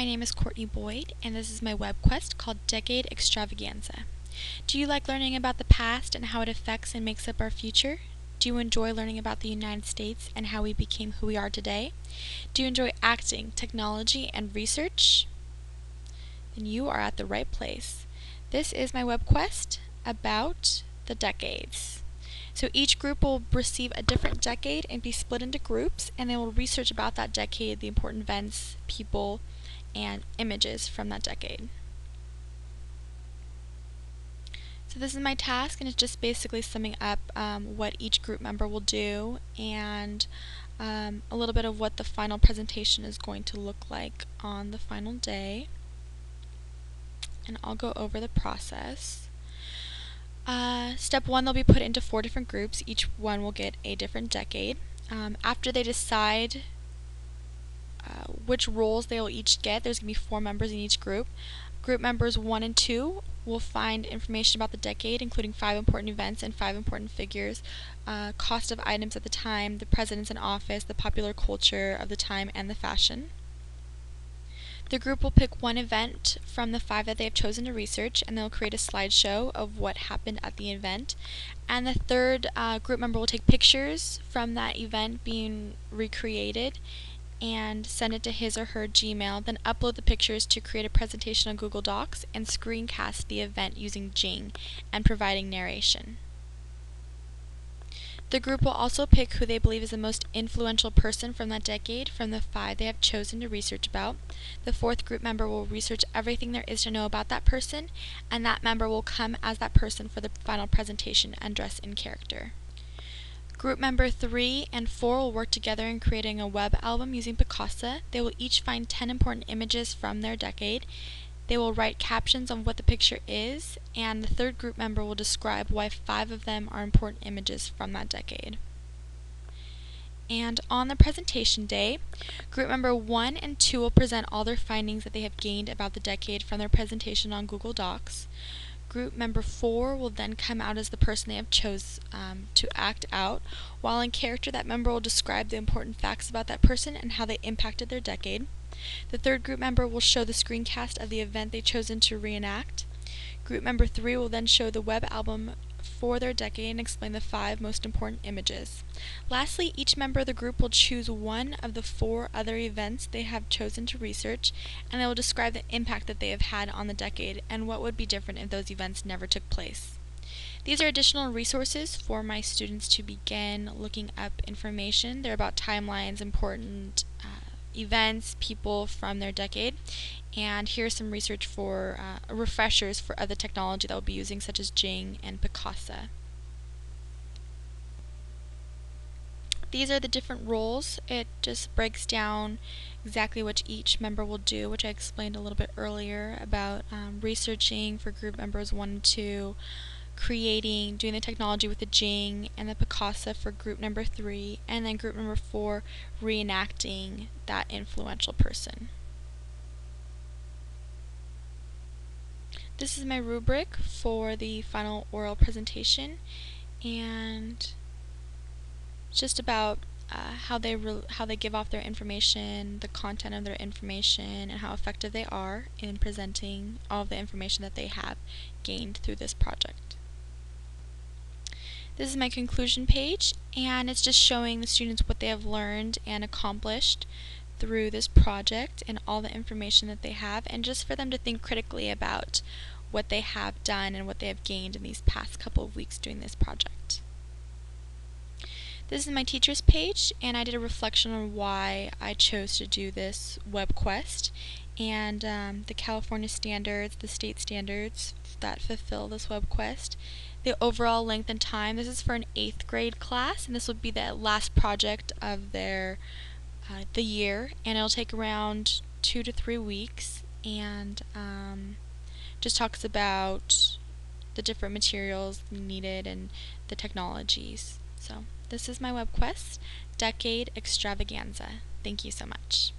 my name is Courtney Boyd, and this is my WebQuest called Decade Extravaganza. Do you like learning about the past and how it affects and makes up our future? Do you enjoy learning about the United States and how we became who we are today? Do you enjoy acting, technology, and research? Then you are at the right place. This is my WebQuest about the decades. So each group will receive a different decade and be split into groups, and they will research about that decade, the important events, people, and images from that decade. So this is my task, and it's just basically summing up what each group member will do and a little bit of what the final presentation is going to look like on the final day. And I'll go over the process. Step 1, they'll be put into 4 different groups. Each one will get a different decade. After they decide which roles they will each get, there's going to be 4 members in each group. Group members 1 and 2 will find information about the decade, including 5 important events and 5 important figures, cost of items at the time, the presidents in office, the popular culture of the time, and the fashion. The group will pick one event from the 5 that they have chosen to research, and they'll create a slideshow of what happened at the event. And the third group member will take pictures from that event being recreated and send it to his or her Gmail, then upload the pictures to create a presentation on Google Docs and screencast the event using Jing and providing narration. The group will also pick who they believe is the most influential person from that decade from the 5 they have chosen to research about. The 4th group member will research everything there is to know about that person, and that member will come as that person for the final presentation and dress in character. Group member 3 and 4 will work together in creating a web album using Picasa. They will each find 10 important images from their decade. They will write captions on what the picture is, and the 3rd group member will describe why 5 of them are important images from that decade. And on the presentation day, group member 1 and 2 will present all their findings that they have gained about the decade from their presentation on Google Docs. Group member 4 will then come out as the person they have chose to act out. While in character, that member will describe the important facts about that person and how they impacted their decade. The 3rd group member will show the screencast of the event they've chosen to reenact. Group member 3 will then show the web album for their decade and explain the 5 most important images. Lastly, each member of the group will choose one of the 4 other events they have chosen to research, and they will describe the impact that they have had on the decade and what would be different if those events never took place. These are additional resources for my students to begin looking up information. They're about timelines, important events, people from their decade, and here's some research for refreshers for other technology that we'll be using, such as Jing and Picasa. These are the different roles. It just breaks down exactly what each member will do, which I explained a little bit earlier about researching for group members 1 and 2, doing the technology with the Jing and the Picasa for group number 3, and then group number 4 reenacting that influential person. This is my rubric for the final oral presentation, and it's just about how they give off their information, the content of their information, and how effective they are in presenting all of the information that they have gained through this project. This is my conclusion page, and it's just showing the students what they have learned and accomplished through this project and all the information that they have, and just for them to think critically about what they have done and what they have gained in these past couple of weeks doing this project. This is my teacher's page, and I did a reflection on why I chose to do this WebQuest and the California standards, the state standards that fulfill this WebQuest. The overall length and time. This is for an 8th grade class, and this will be the last project of their the year, and it'll take around 2 to 3 weeks, and just talks about the different materials needed and the technologies. So this is my WebQuest Decade Extravaganza. Thank you so much.